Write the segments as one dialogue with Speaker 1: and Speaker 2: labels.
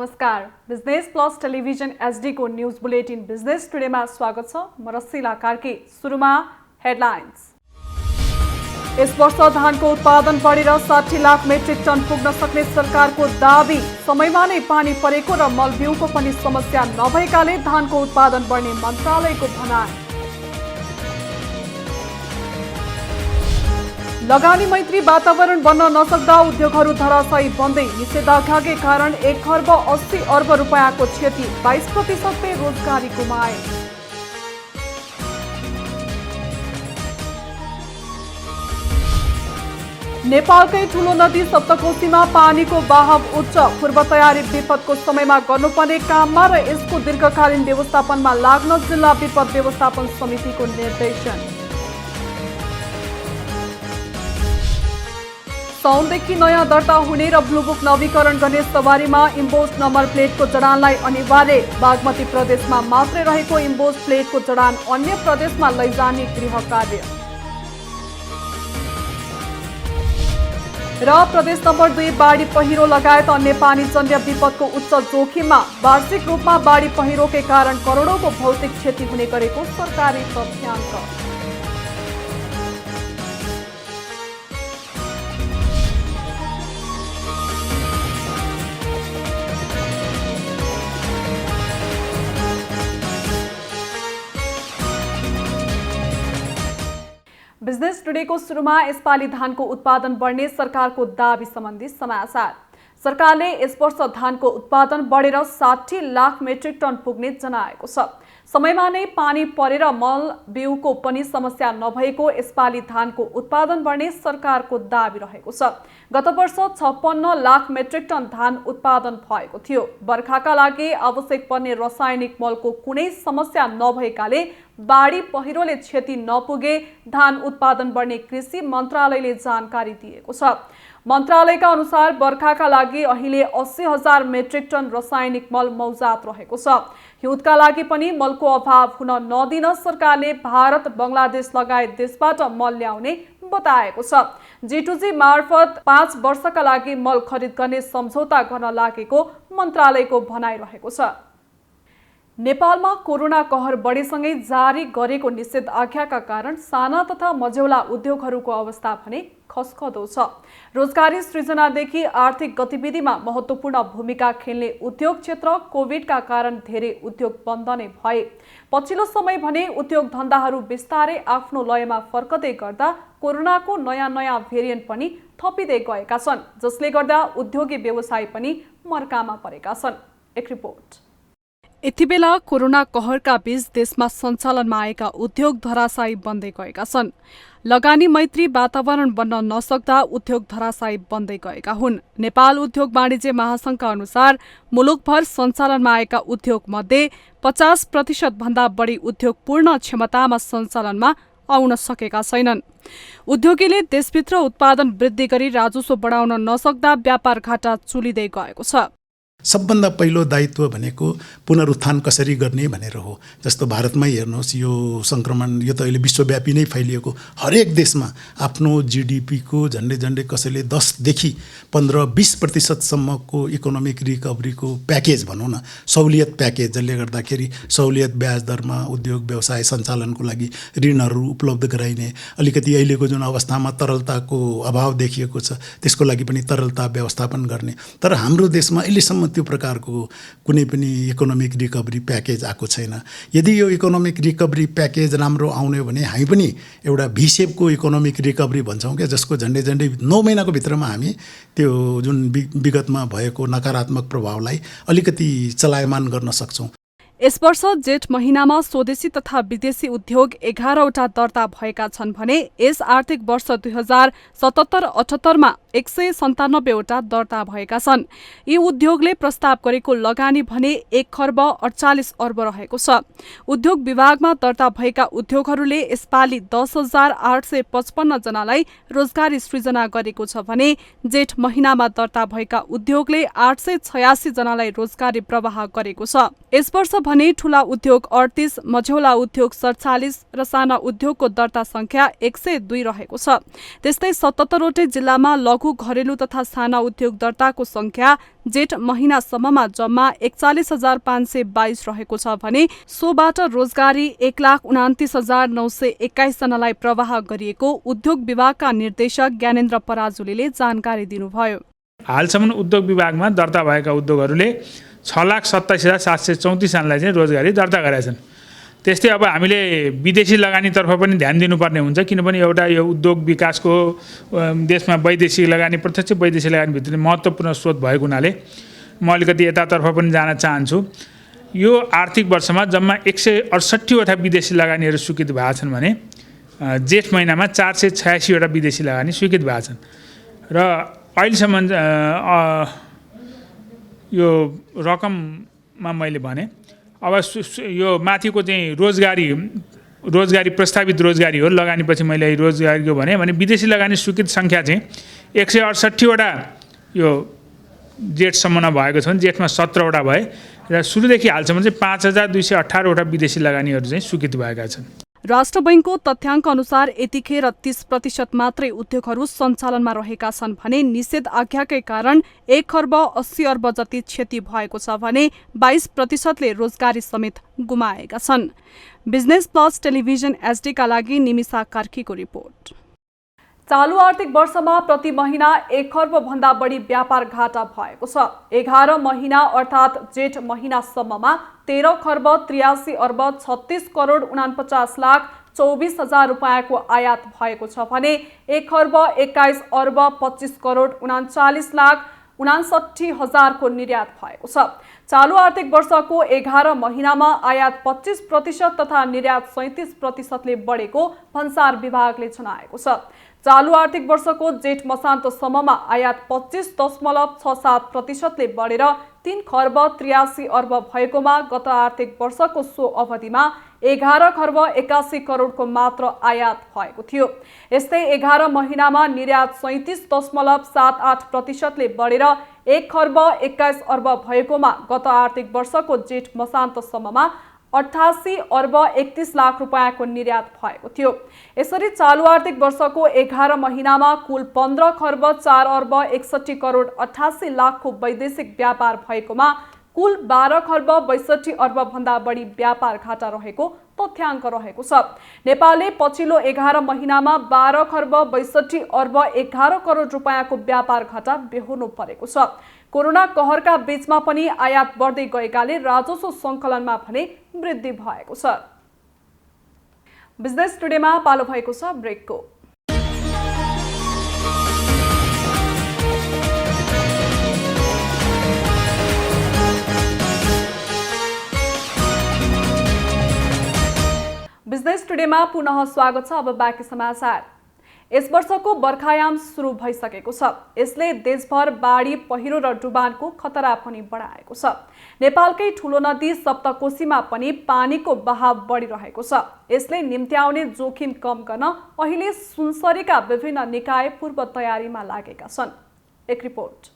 Speaker 1: नमस्कार, business plus television HD को news bulletin business टुडेमा स्वागत छ। म रसिला कार्की। सुरुमा हेडलाइन्स। यस वर्ष धानको उत्पादन बढेर 60 लाख मेट्रिक टन पुग्न सक्ने सरकारको दाबी। समयमा नै पानी परेको र मलबिउको पनि समस्या नभएकाले धानको उत्पादन बढ्ने मन्त्रालयको भनाइ। लगानी मैत्री वातावरण बन्न नसक्दा उद्योगहरू धराशायी बन्दै। निषेधाज्ञाकै कारण 1 खर्ब 80 अर्ब रुपैयाँको क्षति, 22% रोजगारी गुमाए। नेपालकै ठूलो नदी सप्तकोशीमा पानीको बहाव उच्च। पूर्व तयारी विपदको समयमा गर्नुपर्ने काममा र यसको दीर्घकालीन व्यवस्थापनमा लाग्न जिल्ला विपद व्यवस्थापन समितिको निर्देशन। साउनदेखि नयाँ दर्ता हुने र ब्लुबुक नवीकरण गर्ने सवारीमा इम्बोस नम्बर प्लेटको जडानलाई अनिवार्य। बागमती प्रदेशमा मात्रै रहेको इम्बोस प्लेटको जडान अन्य प्रदेशमा लैजाने गृह कार्य। र प्रदेश नम्बर 2 बाढी पहिरो लगायत अन्य पानीजन्य विपदको उच्च जोखिममा। वार्षिक रूपमा बाढी पहिरोकै कारण करोडौंको भौतिक क्षति हुने गरेको सरकारी तथ्याङ्क। बिजनेस टुडेको सुरुमा यसपालि धानको उत्पादन बढ्ने सरकारको दाबी सम्बन्धी समाचार। सरकारले यस वर्ष धानको उत्पादन बढेर 60 लाख मेट्रिक टन पुग्ने जनाएको छ। समयमा नै पानी परेर मल बिउको पनि समस्या नभएको यसपालि धानको उत्पादन बढ्ने सरकारको दाबी रहेको छ। गत वर्ष 56 लाख मेट्रिक टन धान उत्पादन भएको थियो। बर्खाका लागि आवश्यक पर्ने रासायनिक मलको कुनै समस्या नभएकाले बाढी पहिरोले क्षति नपुगे धान उत्पादन बढ्ने कृषि मन्त्रालयले जानकारी दिएको छ। मन्त्रालयका अनुसार बर्खाका लागि अहिले 80,000 मेट्रिक टन रासायनिक मल मौजात रहेको छ। हिउँदका लागि पनि मलको अभाव हुन नदिन सरकारले भारत, बङ्गलादेश लगायत देशबाट मल ल्याउने बताएको छ। G2G मार्फत 5 वर्षका लागि मल खरिद गर्ने सम्झौता गर्न लागेको मन्त्रालयको भनाइ रहेको छ। नेपालमा कोरोना कहर बढेसँगै जारी गरेको निषेधाज्ञाका कारण साना तथा मझौला उद्योगहरूको अवस्था भने खस्कदो छ। रोजगारी सृजनादेखि आर्थिक गतिविधिमा महत्त्वपूर्ण भूमिका खेल्ने उद्योग क्षेत्र कोभिडका कारण धेरै उद्योग बन्द नै भए। पछिल्लो समय भने उद्योग धन्दाहरू बिस्तारै आफ्नो लयमा फर्कदै गर्दा कोरोनाको नयाँ भेरिएन्ट पनि थपिँदै गएका छन्, जसले गर्दा उद्योगी व्यवसाय पनि मर्कामा परेका छन्। एक रिपोर्ट। यतिबेला कोरोना कहरका बीच देशमा सञ्चालनमा आएका उद्योग धराशायी बन्दै गएका छन्। लगानी मैत्री वातावरण बन्न नसक्दा उद्योग धराशायी बन्दै गएका हुन्। नेपाल उद्योग वाणिज्य महासंघका अनुसार मुलुकभर सञ्चालनमा आएका उद्योग मध्ये 50% भन्दा बढी उद्योग पूर्ण क्षमतामा सञ्चालनमा आउन सकेका छैनन्। उद्योगीले देशभित्र उत्पादन वृद्धि गरी राजस्व बढाउन नसक्दा व्यापार घाटा चुलिँदै गएको छ।
Speaker 2: सबभन्दा पहिलो दायित्व भनेको पुनरुत्थान कसरी गर्ने भनेर हो। जस्तो भारतमै हेर्नुहोस्, यो संक्रमण यो त अहिले विश्वव्यापी नै फैलिएको। हरेक देशमा आफ्नो जीडीपीको झन्डै कसैले 10देखि 15-20% सम्मको इकोनोमिक रिकभरीको प्याकेज भनौँ न, सहुलियत प्याकेज, जसले गर्दाखेरि सहुलियत ब्याज दरमा उद्योग व्यवसाय सञ्चालनको लागि ऋणहरू उपलब्ध गराइने, अलिकति अहिलेको जुन अवस्थामा तरलताको अभाव देखिएको छ त्यसको लागि पनि तरलता व्यवस्थापन गर्ने। तर हाम्रो देशमा अहिलेसम्म त्यो प्रकारको कुनै पनि इकोनोमिक रिकभरी प्याकेज आएको छैन। यदि यो इकोनोमिक रिकभरी प्याकेज राम्रो आउने हो भने हामी पनि एउटा भी-सेपको इकोनोमिक रिकभरी भन्छौँ क्या, जसको झन्डै 9 महिनाको भित्रमा हामी त्यो जुन विगतमा भएको नकारात्मक प्रभावलाई अलिकति चलायमान गर्न सक्छौँ।
Speaker 1: यस वर्ष जेठ महिनामा स्वदेशी तथा विदेशी उद्योग 11वटा दर्ता भएका छन् भने यस आर्थिक वर्ष 2077-78 मा 197वटा दर्ता भएका छन्। यी उद्योगले प्रस्ताव गरेको लगानी भने 1 खर्ब 48 अर्ब रहेको छ। उद्योग विभागमा दर्ता भएका उद्योगहरूले यसपालि 10,855 जनालाई रोजगारी सृजना गरेको छ भने जेठ महिनामा दर्ता भएका उद्योगले 886 जनालाई रोजगारी प्रवाह गरेको छ। यस वर्ष भने ठूला उद्योग 38, मझौला उद्योग 47 र साना उद्योगको दर्ता संख्या 102 रहेको छ। त्यस्तै 77वटै जिल्लामा लघु लघु घरेलु तथा साना उद्योग दर्ताको संख्या जेठ महिनासम्ममा जम्मा 41,522 रहेको छ भने सोबाट रोजगारी 1,29,921 जनालाई प्रवाह गरिएको उद्योग विभागका निर्देशक ज्ञानेन्द्र पराजुलीले जानकारी दिनुभयो।
Speaker 3: हालसम्म उद्योग विभागमा दर्ता भएका उद्योगहरूले 6,27,734 जनालाई चाहिँ रोजगारी दर्ता गरेका छन्। त्यस्तै अब हामीले विदेशी लगानीतर्फ पनि ध्यान दिनुपर्ने हुन्छ, किनभने एउटा यो उद्योग विकासको देशमा वैदेशिक लगानी, प्रत्यक्ष वैदेशिक लगानीभित्र महत्त्वपूर्ण स्रोत भएको हुनाले म अलिकति यतातर्फ पनि जान चाहन्छु। यो आर्थिक वर्षमा जम्मा 168वटा विदेशी लगानीहरू स्वीकृत भएका छन् भने जेठ महिनामा 486वटा विदेशी लगानी स्वीकृत भएका छन् र अहिलेसम्म यो रकममा मैले भने अब यो माथिको चाहिँ रोजगारी प्रस्तावित रोजगारी हो, लगानीपछि मैले रोजगारीको भने विदेशी लगानी स्वीकृत सङ्ख्या चाहिँ 168वटा यो जेठसम्ममा भएको छ भने जेठमा 17वटा भए र सुरुदेखि हालसम्म चाहिँ 5,218वटा विदेशी लगानीहरू चाहिँ स्वीकृत भएका छन्।
Speaker 1: राष्ट्र बैंकको तथ्याङ्क अनुसार यतिखेर 30% मात्रै उद्योगहरू सञ्चालनमा रहेका छन् भने निषेध आज्ञाकै कारण 1,80,00,000 जति क्षति भएको छ भने 22%ले रोजगारी समेत गुमाएका छन्। बिजनेस प्लस टेलिभिजन एचडीका लागि निमिषा कार्कीको रिपोर्ट। चालु आर्थिक वर्षमा प्रति महिना 1 खर्ब भन्दा बढी व्यापार घाटा भएको छ। 11 महिना अर्थात् जेठ महिनासम्ममा 13 खर्ब 83 अर्ब 36 करोड 49 लाख 24 हजार रुपैयाँको आयात भएको छ भने 1 खर्ब 21 अर्ब 25 करोड 39 लाख 59 हजारको निर्यात भएको छ। चालु आर्थिक वर्षको 11 महिनामा आयात 25% तथा निर्यात 37%ले बढेको भन्सार विभागले जनाएको छ। चालु आर्थिक वर्षको जेठ मसान्तसम्ममा आयात 25.67%ले बढेर 3 खर्ब 83 अर्ब भएकोमा गत आर्थिक वर्षको सो अवधिमा 11 खर्ब 81 करोडको मात्र आयात भएको थियो। यस्तै 11 महिनामा निर्यात 37.78%ले बढेर 1 खर्ब 21 अर्ब भएकोमा गत आर्थिक वर्षको जेठ मसान्तसम्ममा 88 अर्ब 31 लाख रुपैयाँको निर्यात भएको थियो। यसरी चालु आर्थिक वर्षको 11 महिनामा कुल 15 खर्ब 4 अर्ब 61 करोड 88 लाखको वैदेशिक व्यापार भएकोमा कुल 12 खर्ब 62 अर्ब भन्दा बढी व्यापार घाटा रहेको तथ्याङ्क रहेको छ। नेपालले पछिल्लो 11 महिनामा 12 खर्ब 62 अर्ब 11 करोड रुपैयाँको व्यापार घाटा बेहोर्नु परेको छ। कोरोना कहरका बीचमा पनि आयात बढ्दै गएकाले राजस्व सङ्कलनमा भने वृद्धि भएको छ। बिजनेस टुडेमा पालो भएको छ ब्रेकको। बिजनेस टुडेमा पुनः स्वागत छ। अब बाँकी समाचार। यस वर्षको बर्खायाम सुरु भइसकेको छ। यसले देशभर बाढी, पहिरो र डुबानको खतरा पनि बढाएको छ। नेपालकै ठूलो नदी सप्तकोशीमा पनि पानीको बहाव बढिरहेको छ। यसले निम्त्याउने जोखिम कम गर्न अहिले सुनसरीका विभिन्न निकाय पूर्व तयारीमा लागेका छन्। एक रिपोर्ट।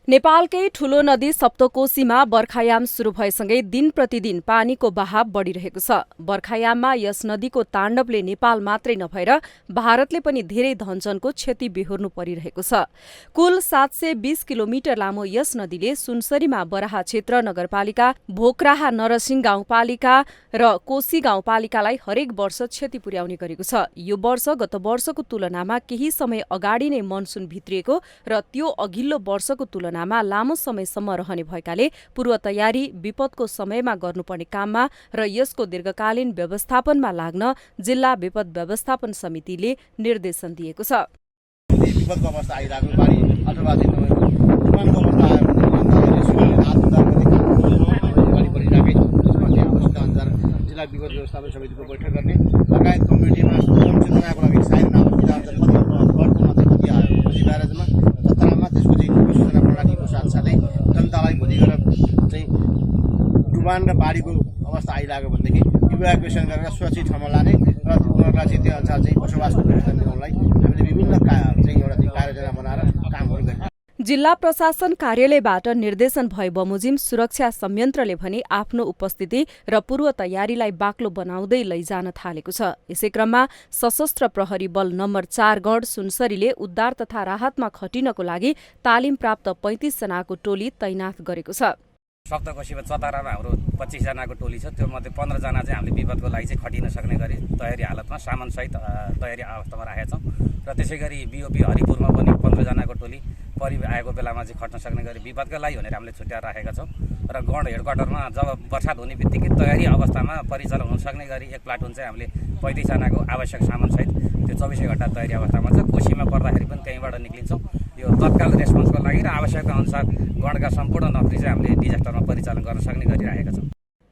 Speaker 4: नेपालकै ठूलो नदी सप्तकोशीमा बर्खायाम सुरु भएसँगै दिन प्रतिदिन पानीको बहाव बढिरहेको छ। बर्खायाममा यस नदीको ताण्डवले नेपाल मात्रै नभएर भारतले पनि धेरै धनजनको क्षति बेहोर्नु परिरहेको छ। कुल 720 किलोमिटर लामो यस नदीले सुनसरीमा बराहा क्षेत्र नगरपालिका, भोक्राहा नरसिंह गाउँपालिका र कोशी गाउँपालिकालाई हरेक वर्ष क्षति पुर्याउने गरेको छ। यो वर्ष गत वर्षको तुलनामा केही समय अगाडि नै मनसुन भित्रिएको र त्यो अघिल्लो वर्षको तुलना लामो समयसम्म रहने भएकाले पूर्व तयारी विपदको समयमा गर्नुपर्ने काममा र यसको दीर्घकालीन व्यवस्थापनमा लाग्न जिल्ला विपद व्यवस्थापन समितिले निर्देशन दिएको छ।
Speaker 5: विपदको अवस्था आइरहेको बाढी अथवा तुफानको अवस्था आयो भने जिल्ला विपद व्यवस्थापन समितिको बैठक गर्ने लगायत कम्युनिटीमा जनचेतनाको लागि साइन नाम ब्यारेजमा सत्तरामा त्यसपछि सूचना प्रणालीको साथसाथै जनतालाई भोलि गएर चाहिँ डुबान र बाढीको अवस्था आइरहेको भनेदेखि इभ्याकुएसन गरेर सुरक्षित ठाउँमा लाने र उनीहरूलाई चाहिँ त्यो अनुसार चाहिँ बसोबासको व्यवस्था मिलाउनलाई हामीले विभिन्न चाहिँ एउटा कार्ययोजना बनाएर कामहरू गरिरहेका छौँ।
Speaker 4: जिल्ला प्रशासन कार्यालयबाट निर्देशन भए बमोजिम सुरक्षा संयन्त्रले भने आफ्नो उपस्थिति र पूर्व तयारीलाई बाक्लो बनाउँदै लैजान थालेको छ। यसै क्रममा सशस्त्र प्रहरी बल नम्बर 4 गढ सुनसरीले उद्धार तथा राहतमा खटिनको लागि तालिम प्राप्त 35 जनाको टोली तैनाथ गरेको छ।
Speaker 6: सप्तकोशीमा चतारामा हाम्रो 25 जनाको टोली छ। त्यो मध्ये 15 जना चाहिँ हामीले विपदको लागि चाहिँ खटिन सक्ने गरी तयारी हालतमा सामानसहित तयारी अवस्थामा राखेका छौँ। र त्यसै गरी बिओपी हरिपुरमा पनि 15 जनाको टोली परि आएको बेलामा चाहिँ खट्न सक्ने गरी विपदका लागि भनेर हामीले छुट्याएर राखेका छौँ। र गढ हेडक्वार्टरमा जब बर्सात हुने बित्तिकै तयारी अवस्थामा परिचालन हुन सक्ने गरी एक प्लाटुन चाहिँ हामीले 35 जनाको आवश्यक सामानसहित त्यो 24 घण्टा तयारी अवस्थामा छ। कोशीमा पर्दाखेरि पनि त्यहीँबाट निक्लिन्छौँ। यो तत्काल रेस्पोन्सको लागि र आवश्यकता अनुसार गढका सम्पूर्ण नोकरी चाहिँ हामीले डिजास्टरमा परिचालन गर्न सक्ने गरी राखेका छौँ।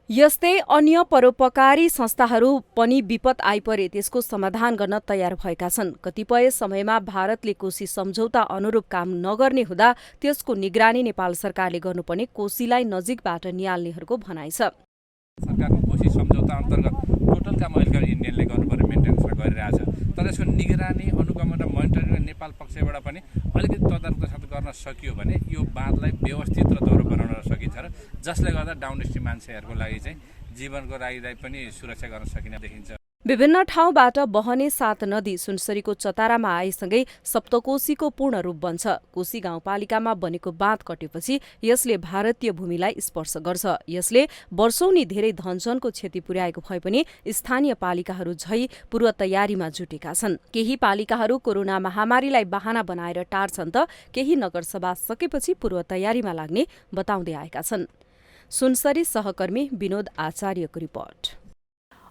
Speaker 4: यस्तै अन्य परोपकारी संस्थाहरू पनि विपद आइपरे त्यसको समाधान गर्न तयार भएका छन्। कतिपय समयमा भारतले कोशी सम्झौता अनुरूप काम नगर्ने हुँदा त्यसको निगरानी नेपाल सरकारले गर्नुपर्ने कोशीलाई नजिकबाट निहाल्नेहरूको भनाइ छ।
Speaker 7: सरकारको कोशी सम्झौता अन्तर्गत टोटल काम अहिले इन्डियनले गर्नुपर्ने मेन्टेनेन्स गरिरहेछ। तर यसको निगरानी अनुगमन र मोनिटरिङ नेपाल पक्षबाट पनि अलिकति तदारकका साथ गर्न सकियो भने यो बाँधलाई व्यवस्थित र दोहोरो बनाउन सकिन्छ र जसले गर्दा डाउनस्ट्रिम मान्छेहरूको लागि चाहिँ जीवनको लागि पनि सुरक्षा गर्न सकिने देखिन्छ।
Speaker 4: विभिन्न ठाउँबाट बहने 7 नदी सुनसरीको चतारामा आएसँगै सप्तकोशीको पूर्ण रूप बन्छ। कोशी गाउँपालिकामा बनेको बाँध कटेपछि यसले भारतीय भूमिलाई स्पर्श गर्छ। यसले वर्षौनी धेरै धनजनको क्षति पुर्याएको भए पनि स्थानीय पालिकाहरू झै पूर्व तयारीमा जुटेका छन्। केही पालिकाहरू कोरोना महामारीलाई बहाना बनाएर टार्छन् त केही नगरसभा सकेपछि पूर्व तयारीमा लाग्ने बताउँदै आएका छन्। सुनसरी सहकर्मी विनोद आचार्यको रिपोर्ट।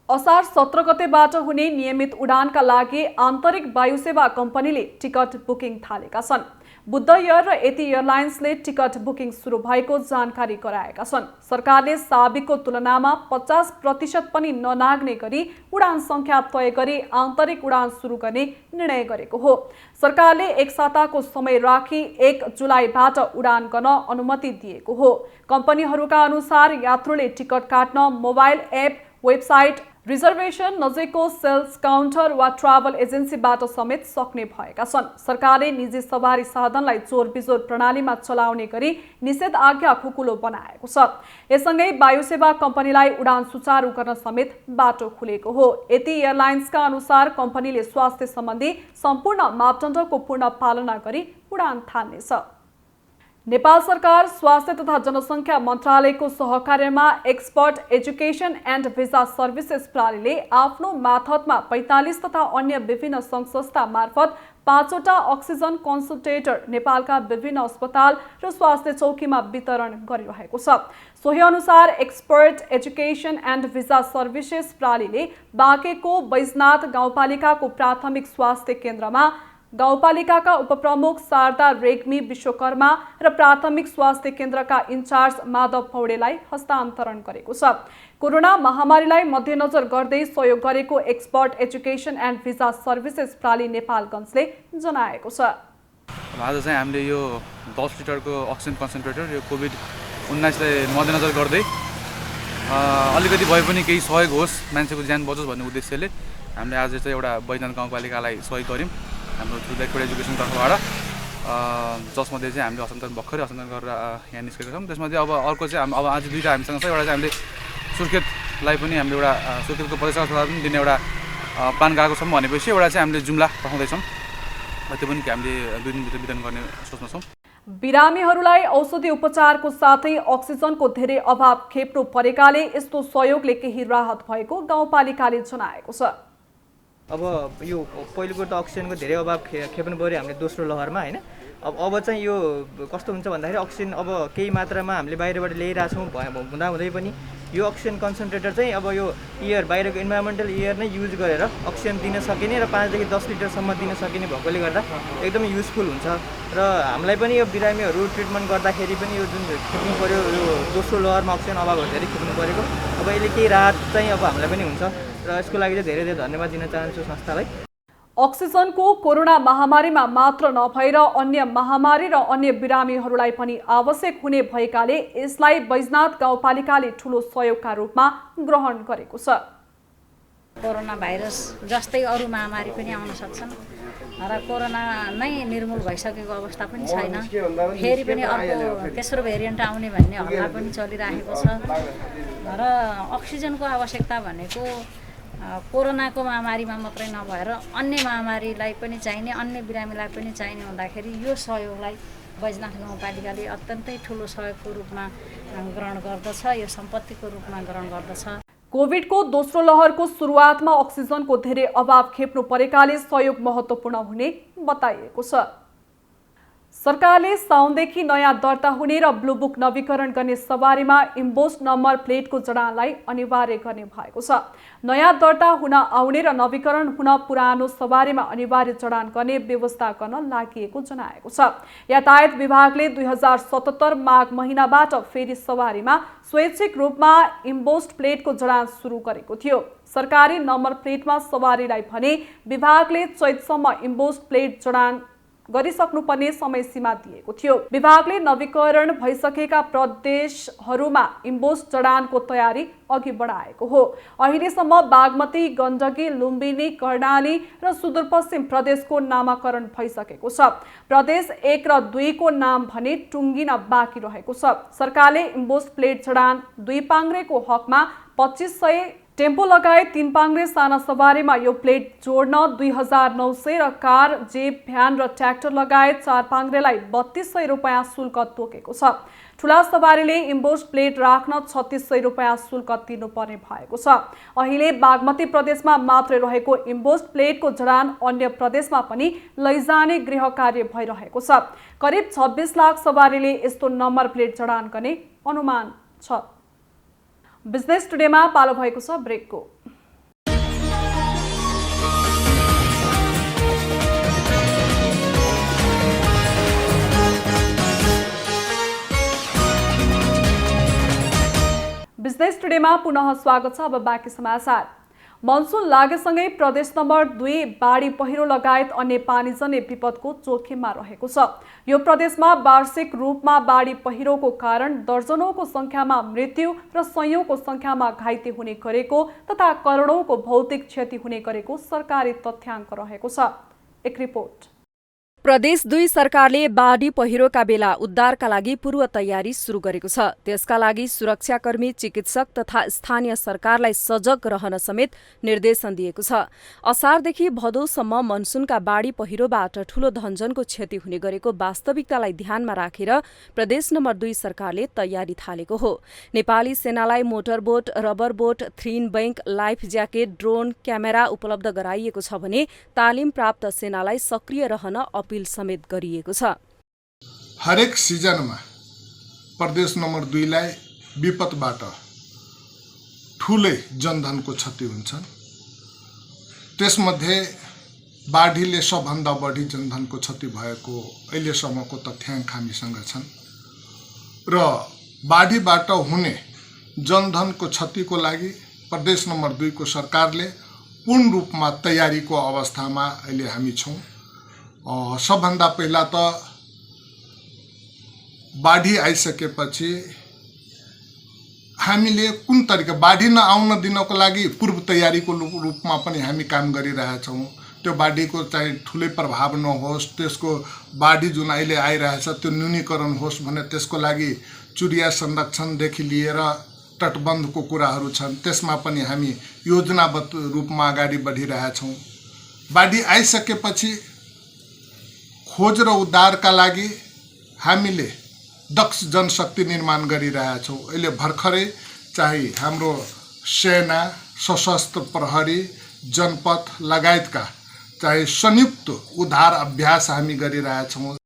Speaker 1: असार 17 गतेबाट हुने नियमित उडानका लागि आन्तरिक वायुसेवा कम्पनीले टिकट बुकिङ थालेका छन्। बुद्ध एयर र यति एयरलाइन्सले टिकट बुकिङ सुरु भएको जानकारी गराएका छन्। सरकारले साबिकको तुलनामा 50% पनि ननाग्ने गरी उडान संख्या तय गरी आन्तरिक उडान सुरु गर्ने निर्णय गरेको हो। सरकारले एक साताको समय राखी 1 जुलाईबाट उडान गर्न अनुमति दिएको हो। कम्पनीहरूका अनुसार यात्रुले टिकट काट्न मोबाइल एप, वेबसाइट, रिजर्भेसन, नजिकको सेल्स काउन्टर वा ट्राभल एजेन्सीबाट समेत सक्ने भएका छन्। सरकारले निजी सवारी साधनलाई चोर बिजोर प्रणालीमा चलाउने गरी निषेध आज्ञा खुकुलो बनाएको छ। यससँगै वायुसेवा कम्पनीलाई उडान सुचारू गर्न समेत बाटो खुलेको हो। यति एयरलाइन्सका अनुसार कम्पनीले स्वास्थ्य सम्बन्धी सम्पूर्ण मापदण्डको पूर्ण पालना गरी उडान थाल्नेछ। नेपाल सरकार स्वास्थ्य तथा जनसङ्ख्या मन्त्रालयको सहकार्यमा expert education and visa services प्रणालीले आफ्नो मातहतमा 45 तथा अन्य विभिन्न सङ्घ संस्था मार्फत 5वटा अक्सिजन कन्सन्ट्रेटर नेपालका विभिन्न अस्पताल र स्वास्थ्य चौकीमा वितरण गरिरहेको छ। सोही अनुसार expert education and visa services प्रणालीले बाँकेको बैजनाथ गाउँपालिकाको प्राथमिक स्वास्थ्य केन्द्रमा गाउँपालिकाका उपप्रमुख शारदा रेग्मी विश्वकर्मा र प्राथमिक स्वास्थ्य केन्द्रका इन्चार्ज माधव पौडेललाई हस्तान्तरण गरेको छ। कोरोना महामारीलाई मध्यनजर गर्दै सहयोग गरेको expert education and visa services प्रणाली नेपालगञ्जले जनाएको छ।
Speaker 8: आज चाहिँ हामीले यो 10 लिटरको अक्सिजन कन्सन्ट्रेटर यो कोभिड-19लाई मध्यनजर गर्दै अलिकति भए पनि केही सहयोग होस्, मान्छेको ज्यान बचोस् भन्ने उद्देश्यले हामीले आज चाहिँ एउटा बैजनाथ गाउँपालिकालाई सहयोग गऱ्यौँ हाम्रो थ्रु एक्सपर्ट एजुकेसन तर्फबाट, जसमध्ये चाहिँ हामीले भर्खरै हस्तान्तरण गरेर यहाँ निस्केका छौँ। त्यसमध्ये अब अर्को चाहिँ अब आज 2टा हामीसँग छ। एउटा चाहिँ हामीले सुर्खेतलाई पनि हामीले एउटा सुर्खेतको प्रदेश अस्पताल पनि दिने एउटा प्लान गराएको छौँ भनेपछि एउटा चाहिँ हामीले जुम्ला पठाउँदैछौँ। त्यो पनि हामीले 2 दिनभित्र वितरण गर्ने सोचमा छौँ।
Speaker 1: बिरामीहरूलाई औषधि उपचारको साथै अक्सिजनको धेरै अभाव खेप्नु परेकाले यस्तो सहयोगले केही राहत भएको गाउँपालिकाले जनाएको छ।
Speaker 9: अब यो पहिलोको त अक्सिजनको धेरै अभाव खेप्नु पऱ्यो हामीले दोस्रो लहरमा हैन। अब चाहिँ यो कस्तो हुन्छ भन्दाखेरि अक्सिजन अब केही मात्रामा हामीले बाहिरबाट ल्याइरहेछौँ हुँदाहुँदै पनि यो अक्सिजन कन्सन्ट्रेटर चाहिँ अब यो एयर बाहिरको इन्भाइरोमेन्टल एयर नै युज गरेर अक्सिजन दिन सकिने र 5 देखि 10 लिटरसम्म दिन सकिने भएकोले गर्दा एकदमै युजफुल हुन्छ र हामीलाई पनि यो बिरामीहरू ट्रिटमेन्ट गर्दाखेरि पनि यो जुन खेप्नु पर्यो यो दोस्रो लहरमा अक्सिजन अभावहरू धेरै खेप्नु परेको अब यसले केही राहत चाहिँ अब हामीलाई पनि हुन्छ र यसको लागि चाहिँ धेरै धेरै धन्यवाद दिन चाहन्छु संस्थालाई।
Speaker 1: अक्सिजनको कोरोना महामारीमा मात्र नभएर अन्य महामारी र अन्य बिरामीहरूलाई पनि आवश्यक हुने भएकाले यसलाई बैजनाथ गाउँपालिकाले ठूलो सहयोगका रूपमा ग्रहण गरेको छ।
Speaker 10: कोरोना भाइरस जस्तै अरू महामारी पनि आउन सक्छन् र कोरोना नै निर्मूल भइसकेको अवस्था पनि छैन। फेरि पनि अर्को तेस्रो भेरिएन्ट आउने भन्ने हल्ला पनि चलिरहेको छ र अक्सिजनको आवश्यकता भनेको कोरोनाको महामारीमा मात्रै नभएर अन्य महामारीलाई पनि चाहिने, अन्य बिरामीलाई पनि चाहिने हुँदाखेरि यो सहयोगलाई बैजनाथ गाउँपालिकाले अत्यन्तै ठुलो सहयोगको रूपमा ग्रहण गर्दछ, यो सम्पत्तिको रूपमा ग्रहण गर्दछ।
Speaker 1: कोभिडको दोस्रो लहरको सुरुवातमा अक्सिजनको धेरै अभाव खेप्नु परेकाले सहयोग महत्त्वपूर्ण हुने बताइएको छ। सरकारले साउनदेखि नयाँ दर्ता हुने र ब्लू बुक नवीकरण गर्ने सवारीमा इम्बोस्ड नम्बर प्लेटको जडानलाई अनिवार्य गर्ने भएको छ। नयाँ दर्ता हुन आउने र नवीकरण हुन पुरानो सवारीमा अनिवार्य जडान गर्ने व्यवस्था गर्न लागि जनाएको छ। यातायात विभागले 2077 माघ महिनाबाट फेरि सवारीमा स्वैच्छिक रूपमा इम्बोस्ड प्लेटको जडान सुरु गरेको थियो। सरकारी नम्बर प्लेटमा सवारीलाई भने विभागले चैतसम्म इम्बोस्ड प्लेट जडान गरिसक्नुपर्ने समय सीमा दिएको थियो। विभागले नवीकरण भइसकेका प्रदेशहरूमा इम्बोस्ड जडानको तयारी अघि बढाएको हो। अहिलेसम्म बागमती, गण्डकी, लुम्बिनी, कर्णाली र सुदूरपश्चिम प्रदेशको नामाकरण भइसकेको छ। प्रदेश 1 र 2 को नाम भने टुङ्गिन बाँकी रहेको छ। सरकारले इम्बोस्ड प्लेट जडान 2 पाङ्ग्रेको हकमा 2500, टेम्पो लगायत 3 पाङ्ग्रे साना सवारीमा यो प्लेट जोड्न 2900 र कार, जेप, भ्यान र ट्र्याक्टर लगायत 4 पाङ्ग्रेलाई 3200 रुपियाँ शुल्क तोकेको छ। ठुला सवारीले इम्बोस्ड प्लेट राख्न 3600 रुपियाँ शुल्क तिर्नुपर्ने भएको छ। अहिले बागमती प्रदेशमा मात्रै रहेको इम्बोस्ड प्लेटको जडान अन्य प्रदेशमा पनि लैजाने गृह कार्य भइरहेको छ। करिब 26 लाख सवारीले यस्तो नम्बर प्लेट जडान गर्ने अनुमान छ। बिजनेस टुडेमा पालो भएको छ ब्रेकको। बिजनेस टुडेमा पुनः स्वागत छ। अब बाँकी समाचार। मनसुन लागेसँगै प्रदेश नम्बर 2 बाढी पहिरो लगायत अन्य पानीजन्य विपदको जोखिममा रहेको छ। यो प्रदेशमा वार्षिक रूपमा बाढी पहिरोको कारण दर्जनौंको संख्यामा मृत्यु र सयौंको संख्यामा घाइते हुने गरेको तथा करोडौंको भौतिक क्षति हुने गरेको सरकारी तथ्याङ्क रहेको छ। एक रिपोर्ट।
Speaker 4: प्रदेश 2 सरकारले बाढी पहिरोका बेला उद्धारका लागि पूर्व तयारी सुरु गरेको छ। त्यसका लागि सुरक्षाकर्मी, चिकित्सक तथा स्थानीय सरकारलाई सजग रहन समेत निर्देशन दिएको छ। असारदेखि भदौसम्म मनसुनका बाढी पहिरोबाट ठूलो धनजनको क्षति हुने गरेको वास्तविकतालाई ध्यानमा राखेर प्रदेश नम्बर 2 सरकारले तयारी थालेको हो। नेपाली सेनालाई मोटरबोट, रबर बोट, 3 bank, life jacket, drone, camera उपलब्ध गराइएको छ भने तालिम प्राप्त सेनालाई सक्रिय रहन अपील समेत गरिएको छ।
Speaker 11: हरेक सिजनमा प्रदेश नम्बर 2 लाई विपदबाट ठूलै जनधनको क्षति हुन्छ। त्यसमध्ये बाढीले सबभन्दा बढी जनधनको क्षति भएको अहिलेसम्मको तथ्याङ्क हामीसँग छन् र बाढीबाट हुने जनधनको क्षतिको लागि प्रदेश नम्बर 2 को सरकारले पूर्ण रूपमा तयारीको अवस्थामा अहिले हामी छौं। सबभन्दा पहिला त बाढी आइसकेपछि हामीले कुन तरिका बाढी नआउन दिनको लागि पूर्व तयारीको रूपमा पनि हामी काम गरिरहेछौँ। त्यो बाढीको चाहिँ ठुलै प्रभाव नहोस्, त्यसको बाढी जुन अहिले आइरहेछ त्यो न्यूनीकरण होस् भने त्यसको लागि चुरिया संरक्षणदेखि लिएर तटबन्धको कुराहरू छन्, त्यसमा पनि हामी योजनाबद्ध रूपमा अगाडि बढिरहेछौँ। बाढी आइसकेपछि खोज र उद्धारका लागि हामीले दक्ष जनशक्ति निर्माण गरिरहेछौँ। अहिले भर्खरै चाहिँ हाम्रो सेना, सशस्त्र प्रहरी, जनपथ लगायतका चाहिँ संयुक्त उद्धार अभ्यास हामी गरिरहेछौँ।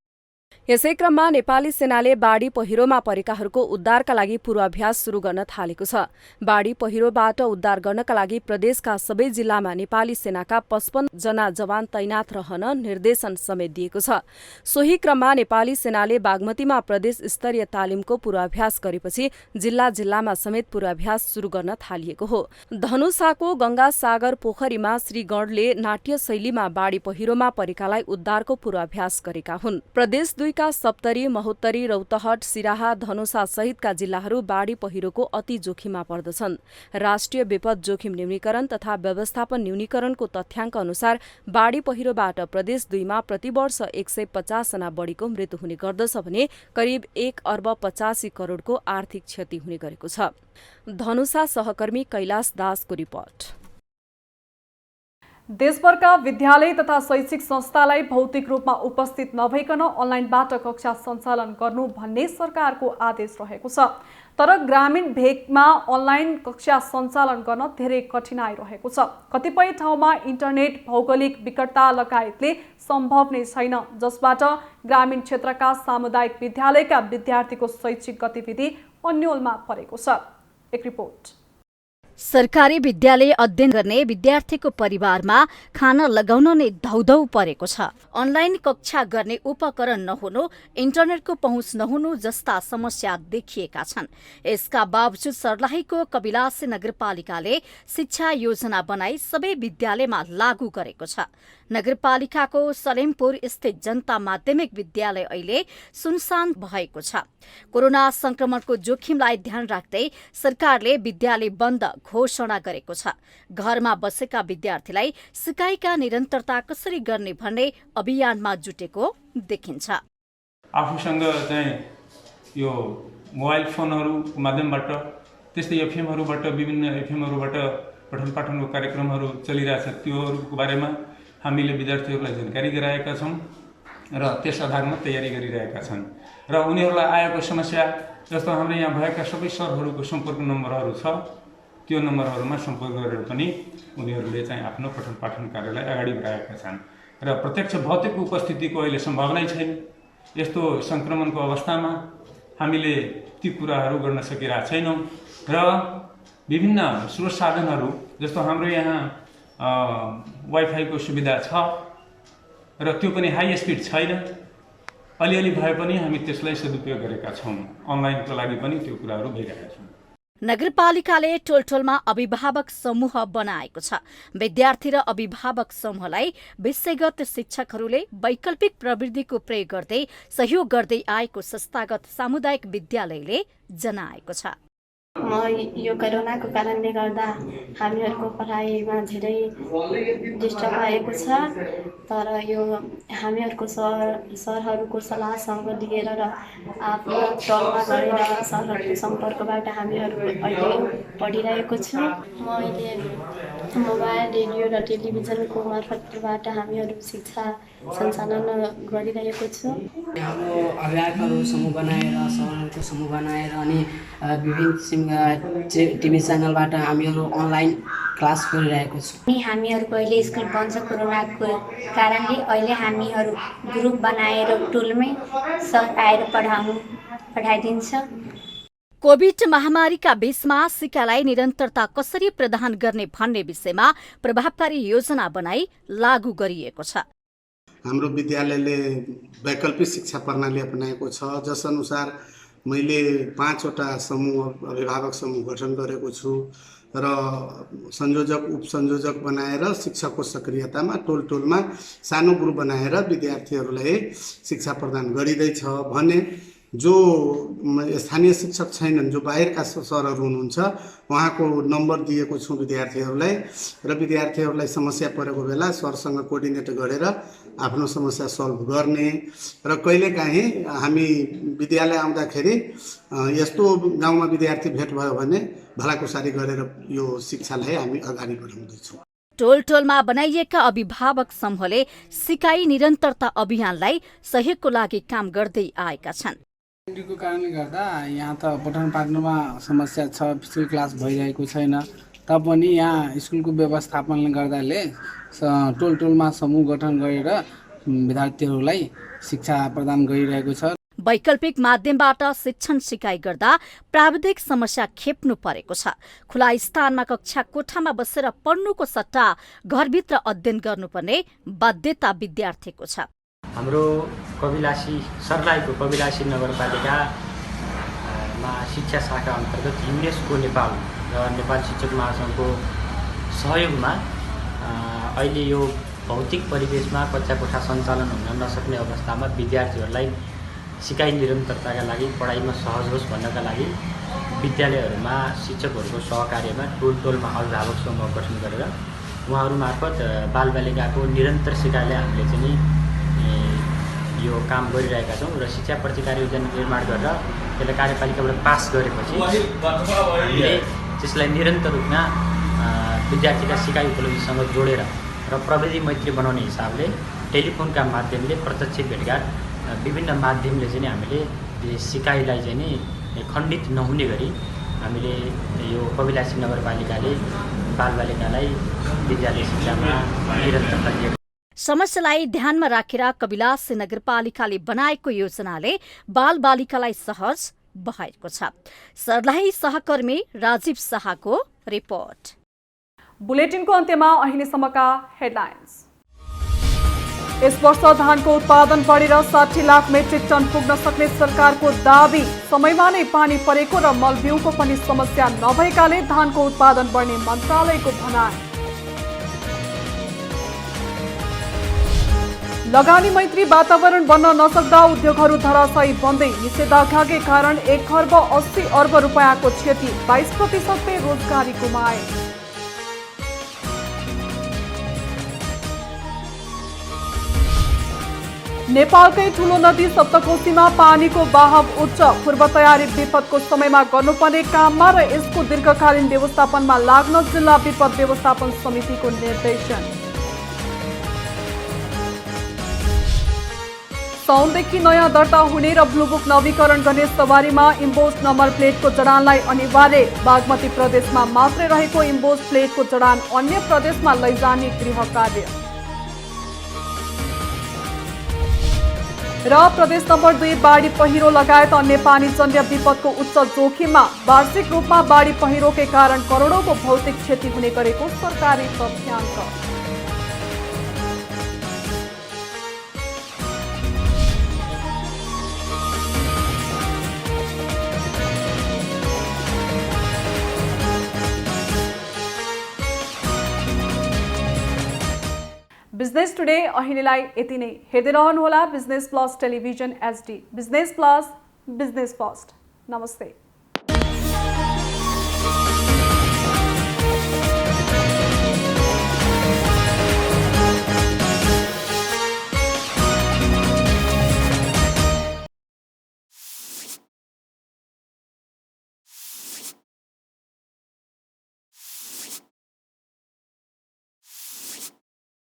Speaker 4: यसै क्रममा नेपाली सेनाले बाढी पहिरोमा परेकाहरूको उद्धारका लागि पूर्वाभ्यास सुरु गर्न थालेको छ। बाढी पहिरोबाट उद्धार गर्नका लागि प्रदेशका सबै जिल्लामा नेपाली सेनाका 55 जना जवान तैनाथ रहन निर्देशन समेत दिएको छ। सोही क्रममा नेपाली सेनाले बागमतीमा प्रदेश स्तरीय तालिमको पूर्वाभ्यास गरेपछि जिल्ला जिल्लामा समेत पूर्वाभ्यास सुरु गर्न थालिएको हो। धनुषाको गंगासागर पोखरीमा श्री गणले नाट्य शैलीमा बाढी पहिरोमा परेकालाई उद्धारको पूर्वाभ्यास गरेका हुन्। प्रदेश 2 जिल्लाका सप्तरी, महोत्तरी, रौतहट, सिराहा, धनुषा सहितका जिल्लाहरू बाढी पहिरोको अति जोखिममा पर्दछन्। राष्ट्रिय विपद जोखिम न्यूनीकरण तथा व्यवस्थापन न्यूनीकरणको तथ्याङ्क अनुसार बाढी पहिरोबाट प्रदेश 2 मा प्रतिवर्ष 150 जना बढीको मृत्यु हुने गर्दछ भने करिब 1 अर्ब 85 करोडको आर्थिक क्षति हुने गरेको छ। धनुषा सहकर्मी कैलाश दासको रिपोर्ट।
Speaker 1: देशभरका विद्यालय तथा शैक्षिक संस्थालाई भौतिक रूपमा उपस्थित नभइकन अनलाइनबाट कक्षा सञ्चालन गर्नु भन्ने सरकारको आदेश रहेको छ। तर ग्रामीण भेगमा अनलाइन कक्षा सञ्चालन गर्न धेरै कठिनाई रहेको छ। कतिपय ठाउँमा इन्टरनेट, भौगोलिक विकटता लगायतले सम्भव नै छैन, जसबाट ग्रामीण क्षेत्रका सामुदायिक विद्यालयका विद्यार्थीको शैक्षिक गतिविधि अन्योलमा परेको छ। एक रिपोर्ट।
Speaker 12: सरकारी विद्यालय अध्ययन गर्ने विद्यार्थीको परिवारमा खाना लगाउन नै धौधौ परेको छ। अनलाइन कक्षा गर्ने उपकरण नहुनु, इन्टरनेटको पहुँच नहुनु जस्ता समस्या देखिएका छन्। यसका बावजुद सर्लाहीको कपिलासी नगरपालिकाले शिक्षा योजना बनाई सबै विद्यालयमा लागू गरेको छ। नगरपालिकाको सलेमपुर स्थित जनता माध्यमिक विद्यालय अहिले सुनसान भएको छ। कोरोना संक्रमणको जोखिमलाई ध्यान राख्दै सरकारले विद्यालय बन्द घोषणा गरेको छ। घरमा बसेका विद्यार्थीलाई सिकाइका निरन्तरता कसरी गर्ने भन्ने अभियानमा जुटेको देखिन्छ।
Speaker 13: आफूसँग चाहिँ यो मोबाइल फोनहरूको माध्यमबाट त्यस्तै एफएमहरूबाट विभिन्न एफएमहरूबाट पठन पाठनको कार्यक्रमहरू चलिरहेछ। त्योहरूको बारेमा हामीले विद्यार्थीहरूलाई जानकारी गराएका छौँ र त्यस आधारमा तयारी गरिरहेका छन्। र उनीहरूलाई आएको समस्या जस्तो हाम्रो यहाँ भएका सबै सरहरूको सम्पर्क नम्बरहरू छ, त्यो नम्बरहरूमा सम्पर्क गरेर पनि उनीहरूले चाहिँ आफ्नो पठन पाठन कार्यलाई अगाडि बढाएका छन्। र प्रत्यक्ष भौतिक उपस्थितिको अहिले सम्भावना छैन। यस्तो सङ्क्रमणको अवस्थामा हामीले ती कुराहरू गर्न सकिरहेका छैनौँ र विभिन्न स्रोत साधनहरू जस्तो हाम्रो यहाँ वाइफाईको सुविधा छ र त्यो पनि हाई स्पिड छैन। अलिअलि भए पनि हामी त्यसलाई सदुपयोग गरेका छौँ। अनलाइनको लागि पनि त्यो कुराहरू भइरहेका छन्।
Speaker 12: नगरपालिकाले टोलटोलमा अभिभावक समूह बनाएको छ। विद्यार्थी र अभिभावक समूहलाई विषयगत शिक्षकहरूले वैकल्पिक प्रविधिको प्रयोग गर्दै सहयोग गर्दै आएको संस्थागत सामुदायिक विद्यालयले जनाएको छ।
Speaker 14: यो कोरोनाको कारणले गर्दा हामीहरूको पढाइमा धेरै डिस्टर्ब भएको छ। तर यो हामीहरूको सरहरूको सल्लाहसँग लिएर र आफ्नो टलमा गएर सरहरूको सम्पर्कबाट हामीहरू अहिले पढिरहेको छौँ। मैले मोबाइल, रेडियो र टेलिभिजनको मार्फतबाट हामीहरू शिक्षा सञ्चालन गरिरहेको छु।
Speaker 15: हाम्रो अभिभावकहरू समूह बनाएर, सरहरूको समूह बनाएर अनि विभिन्न किसिमका टिभी च्यानलबाट हामीहरू अनलाइन क्लास गरिरहेको छौँ।
Speaker 14: हामीहरूको अहिले स्कुल बन्द छ कोरोनाको कारणले। अहिले हामीहरू ग्रुप बनाएर टोलमै सर आएर पढाइदिन्छ।
Speaker 12: कोभिड महामारीका बीचमा शिक्षालाई निरन्तरता कसरी प्रदान गर्ने भन्ने विषयमा प्रभावकारी योजना बनाई लागू गरिएको छ।
Speaker 16: हाम्रो विद्यालयले वैकल्पिक शिक्षा प्रणाली अपनाएको छ, जसअनुसार मैले 5वटा समूह अभिभावक समूह गठन गरेको छु र संयोजक उपसंयोजक बनाएर शिक्षकको सक्रियतामा टोलटोलमा सानो ग्रुप बनाएर विद्यार्थीहरूलाई शिक्षा प्रदान गरिँदैछ भने जो स्थानीय शिक्षक छैनन्, जो बाहिरका सरहरू हुनुहुन्छ, उहाँको नम्बर दिएको छु विद्यार्थीहरूलाई र विद्यार्थीहरूलाई समस्या परेको बेला सरसँग कोअर्डिनेट गरेर आफ्नो समस्या सल्भ गर्ने र कहिलेकाहीँ हामी विद्यालय आउँदाखेरि यस्तो गाउँमा विद्यार्थी भेट भयो भने भलाकुसारी गरेर यो शिक्षालाई हामी अगाडि बढाउँदैछौँ।
Speaker 12: टोलटोलमा बनाइएका अभिभावक समूहले सिकाइ निरन्तरता अभियानलाई सहयोगको लागि काम गर्दै आएका छन्।
Speaker 17: को कारणले गर्दा यहाँ त पठन पाठनमा समस्या छ, फिजिकल क्लास भइरहेको छैन। तापनि यहाँ स्कुलको व्यवस्थापनले गर्दाले टोलटोलमा समूह गठन गरेर विद्यार्थीहरूलाई शिक्षा प्रदान गरिरहेको छ।
Speaker 12: वैकल्पिक माध्यमबाट शिक्षण सिकाइ गर्दा प्राविधिक समस्या खेप्नु परेको छ। खुला स्थानमा कक्षा कोठामा बसेर पढ्नुको सट्टा घरभित्र अध्ययन गर्नुपर्ने बाध्यता विद्यार्थीको छ।
Speaker 18: हाम्रो सर्लाहीको कपिलासी नगरपालिकामा शिक्षा शाखा अन्तर्गत युनेस्को नेपाल र नेपाल शिक्षक महासङ्घको सहयोगमा अहिले यो भौतिक परिवेशमा कक्षा कोठा सञ्चालन हुन नसक्ने अवस्थामा विद्यार्थीहरूलाई सिकाइ निरन्तरताका लागि पढाइमा सहज होस् भन्नका लागि विद्यालयहरूमा शिक्षकहरूको सहकार्यमा टोलमा अभिभावक समूह गठन गरेर उहाँहरू मार्फत बालबालिकाको निरन्तर सिकाइलाई हामीले चाहिँ यो काम गरिरहेका छौँ र शिक्षा प्रतिकार योजना निर्माण गरेर त्यसलाई कार्यपालिकाबाट पास गरेपछि हामीले त्यसलाई निरन्तर रूपमा विद्यार्थीका सिकाइ उपलब्धिसँग जोडेर र प्रविधि मैत्री बनाउने हिसाबले टेलिफोनका माध्यमले प्रत्यक्ष भेटघाट विभिन्न माध्यमले चाहिँ हामीले सिकाइलाई चाहिँ नि खण्डित नहुने गरी हामीले यो कविलासी नगरपालिकाले बालबालिकालाई विद्यालय शिक्षामा निरन्तरता दिएको।
Speaker 12: समस्यालाई ध्यानमा राखेर कविलासी नगरपालिकाले बनाएको योजनाले बालबालिकालाई सहज भएको छ। सर्लाही सहकर्मी राजीव शाहको रिपोर्ट।
Speaker 1: बुलेटिनको अन्त्यमा अहिलेसम्मका हेडलाइन्स। यस वर्ष धानको उत्पादन बढेर 60 लाख मेट्रिक टन पुग्न सक्ने सरकारको दाबी। समयमा नै पानी परेको र मलबिउको पनि समस्या नभएकाले धानको उत्पादन बढ्ने मन्त्रालयको भनाइ। लगानी मैत्री वातावरण बन्न नसक्दा उद्योगहरू धराशायी बन्दै निषेधाज्ञाकै कारण 1 खर्ब 80 अर्ब रुपियाँको क्षति, 22% रोजगारी गुमाए। नेपालकै ठूलो नदी सप्तकोशीमा पानीको बहाव उच्च, पूर्व तयारी विपदको समयमा गर्नुपर्ने काममा र यसको दीर्घकालीन व्यवस्थापनमा लाग्न जिल्ला विपद व्यवस्थापन समितिको निर्देशन। साउनदेखि नयाँ दर्ता हुने र ब्लुबुक नवीकरण गर्ने सवारीमा इम्बोस नम्बर प्लेटको जडानलाई अनिवार्य। बागमती प्रदेशमा मात्रै रहेको इम्बोस प्लेटको जडान अन्य प्रदेशमा लैजाने गृह कार्य। र प्रदेश नम्बर 2 बाढी पहिरो लगायत अन्य पानीजन्य विपदको उच्च जोखिममा। वार्षिक रूपमा बाढी पहिरोकै कारण करोडौंको भौतिक क्षति हुने गरेको सरकारी तथ्याङ्क। बिजनेस टुडे अहिलेलाई यति नै। हेर्दै रहनुहोला business plus television HD। Business plus, business first. नमस्ते।